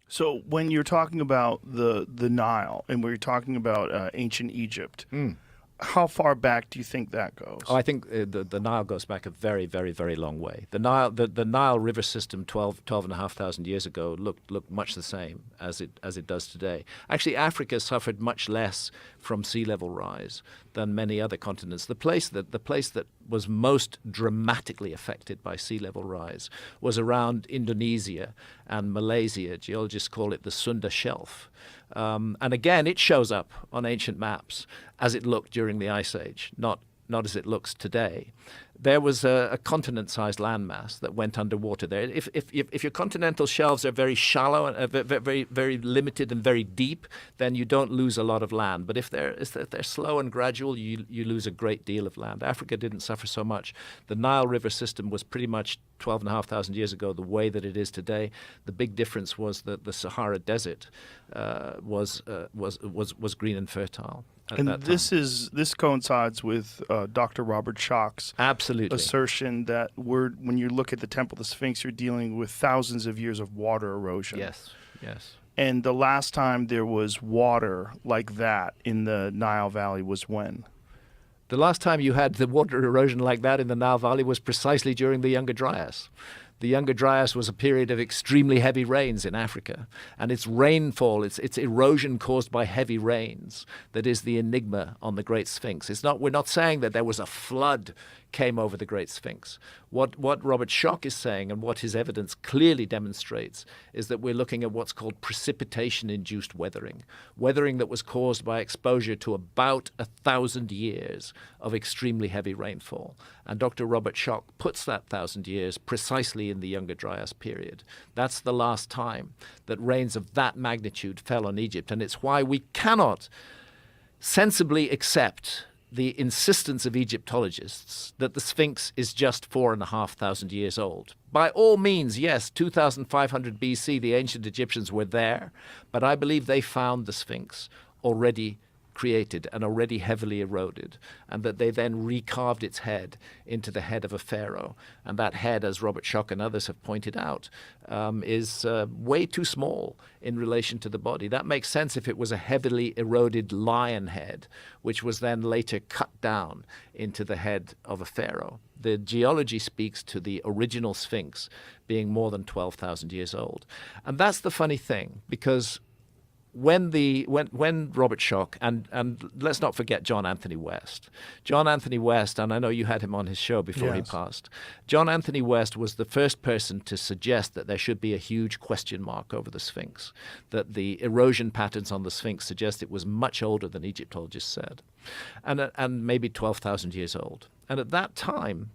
So when you're talking about the Nile and we're talking about ancient Egypt, how far back do you think that goes? Oh, I think the Nile goes back a very, very, very long way. The Nile River system 12,500 years ago looked much the same as it does today. Actually, Africa suffered much less from sea level rise than many other continents. The place that was most dramatically affected by sea level rise was around Indonesia and Malaysia. Geologists call it the Sunda Shelf. And again, it shows up on ancient maps as it looked during the Ice Age, not as it looks today. There was a continent-sized landmass that went underwater there. If your continental shelves are very shallow, and very, very limited and very deep, then you don't lose a lot of land. But if they're slow and gradual, you lose a great deal of land. Africa didn't suffer so much. The Nile River system was pretty much 12,500 years ago the way that it is today. The big difference was that the Sahara Desert was green and fertile. And this coincides with Dr. Robert Schoch's absolutely assertion that when you look at the Temple of the Sphinx, you're dealing with thousands of years of water erosion. Yes, yes. And the last time there was water like that in the Nile Valley was when? The last time you had the water erosion like that in the Nile Valley was precisely during the Younger Dryas. The Younger Dryas was a period of extremely heavy rains in Africa, and it's rainfall, it's erosion caused by heavy rains that is the enigma on the Great Sphinx. We're not saying that there was a flood came over the Great Sphinx. What Robert Schoch is saying, and what his evidence clearly demonstrates, is that we're looking at what's called precipitation-induced weathering that was caused by exposure to about 1,000 years of extremely heavy rainfall. And Dr. Robert Schoch puts that 1,000 years precisely in the Younger Dryas period. That's the last time that rains of that magnitude fell on Egypt, and it's why we cannot sensibly accept the insistence of Egyptologists that the Sphinx is just 4,500 years old. By all means, yes, 2,500 BC, the ancient Egyptians were there, but I believe they found the Sphinx already created and already heavily eroded, and that they then recarved its head into the head of a pharaoh. And that head, as Robert Schoch and others have pointed out, is way too small in relation to the body. That makes sense if it was a heavily eroded lion head, which was then later cut down into the head of a pharaoh. The geology speaks to the original Sphinx being more than 12,000 years old. And that's the funny thing, because when Robert Schoch, and let's not forget John Anthony West. John Anthony West, and I know you had him on his show before he passed. John Anthony West was the first person to suggest that there should be a huge question mark over the Sphinx, that the erosion patterns on the Sphinx suggest it was much older than Egyptologists said, and maybe 12,000 years old. And at that time,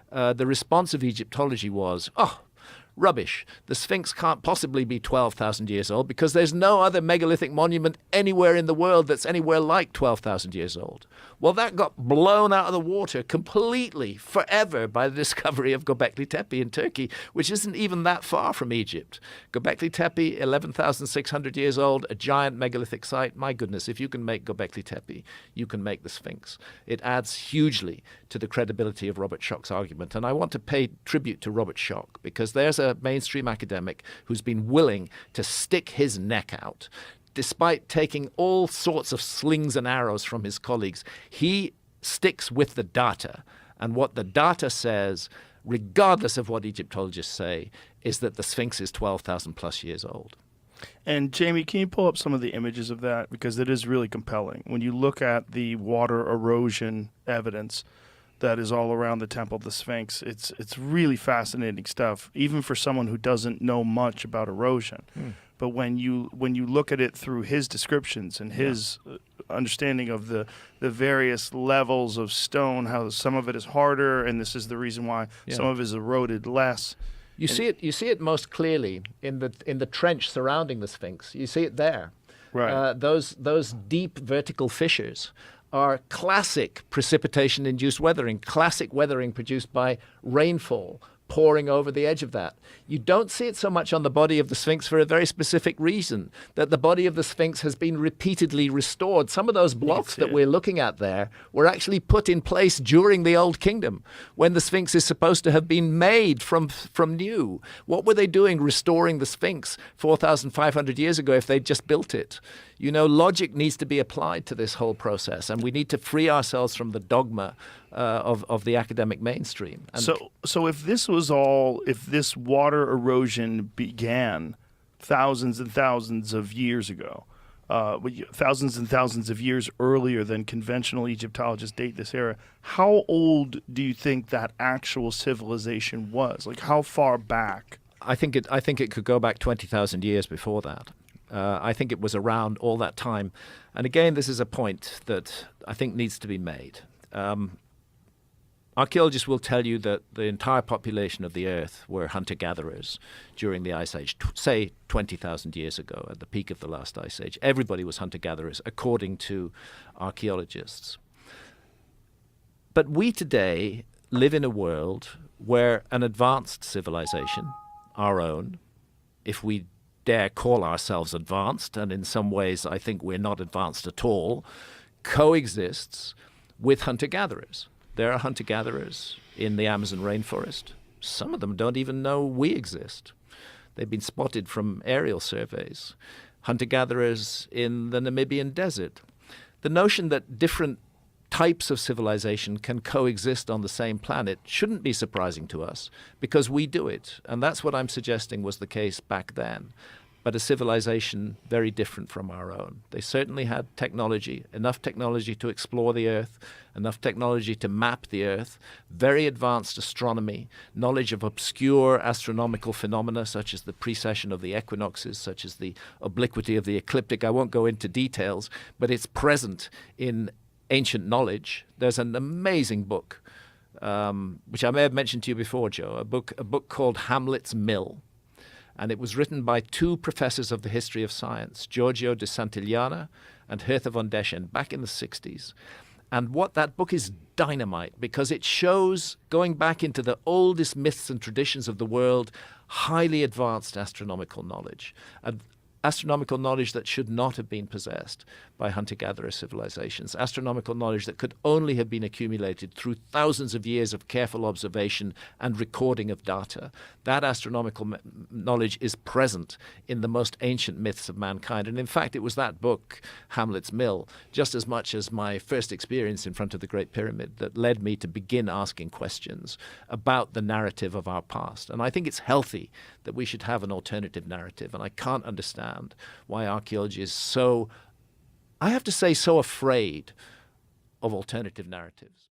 the response of Egyptology was, rubbish. The Sphinx can't possibly be 12,000 years old because there's no other megalithic monument anywhere in the world that's anywhere like 12,000 years old. Well, that got blown out of the water completely, forever, by the discovery of Göbekli Tepe in Turkey, which isn't even that far from Egypt. Göbekli Tepe, 11,600 years old, a giant megalithic site. My goodness, if you can make Göbekli Tepe, you can make the Sphinx. It adds hugely to the credibility of Robert Schoch's argument. And I want to pay tribute to Robert Schoch, because there's a mainstream academic who's been willing to stick his neck out. Despite taking all sorts of slings and arrows from his colleagues, he sticks with the data. And what the data says, regardless of what Egyptologists say, is that the Sphinx is 12,000 plus years old. And Jamie, can you pull up some of the images of that? Because it is really compelling. When you look at the water erosion evidence that is all around the Temple of the Sphinx, it's really fascinating stuff, even for someone who doesn't know much about erosion. But when you look at it through his descriptions and his understanding of the various levels of stone, how some of it is harder, and this is the reason why some of it is eroded less. You see it most clearly in the trench surrounding the Sphinx. You see it there. Right. Those deep vertical fissures are classic precipitation-induced weathering, classic weathering produced by rainfall, pouring over the edge of that. You don't see it so much on the body of the Sphinx for a very specific reason, that the body of the Sphinx has been repeatedly restored. Some of those blocks that we're looking at there were actually put in place during the Old Kingdom, when the Sphinx is supposed to have been made from new. What were they doing restoring the Sphinx 4,500 years ago if they'd just built it? You know, logic needs to be applied to this whole process, and we need to free ourselves from the dogma of the academic mainstream. And so if this water erosion began thousands and thousands of years ago, thousands and thousands of years earlier than conventional Egyptologists date this era, how old do you think that actual civilization was? Like, how far back? I think it could go back 20,000 years before that. I think it was around all that time. And again, this is a point that I think needs to be made. Archaeologists will tell you that the entire population of the Earth were hunter-gatherers during the Ice Age, say 20,000 years ago, at the peak of the last Ice Age. Everybody was hunter-gatherers, according to archaeologists. But we today live in a world where an advanced civilization, our own, if we dare call ourselves advanced, and in some ways I think we're not advanced at all, coexists with hunter-gatherers. There are hunter-gatherers in the Amazon rainforest. Some of them don't even know we exist. They've been spotted from aerial surveys. Hunter-gatherers in the Namibian desert. The notion that different types of civilization can coexist on the same planet shouldn't be surprising to us, because we do it. And that's what I'm suggesting was the case back then. But a civilization very different from our own. They certainly had technology, enough technology to explore the Earth, enough technology to map the Earth, very advanced astronomy, knowledge of obscure astronomical phenomena such as the precession of the equinoxes, such as the obliquity of the ecliptic. I won't go into details, but it's present in ancient knowledge. There's an amazing book, which I may have mentioned to you before, Joe, a book called Hamlet's Mill. And it was written by two professors of the history of science, Giorgio de Santillana and Hertha von Deschen, back in the 60s. And what that book is dynamite, because it shows, going back into the oldest myths and traditions of the world, highly advanced astronomical knowledge. Astronomical knowledge that should not have been possessed by hunter-gatherer civilizations, astronomical knowledge that could only have been accumulated through thousands of years of careful observation and recording of data. That astronomical knowledge is present in the most ancient myths of mankind. And in fact, it was that book, Hamlet's Mill, just as much as my first experience in front of the Great Pyramid, that led me to begin asking questions about the narrative of our past. And I think it's healthy that we should have an alternative narrative. And I can't understand why archaeology is so, I have to say, so afraid of alternative narratives.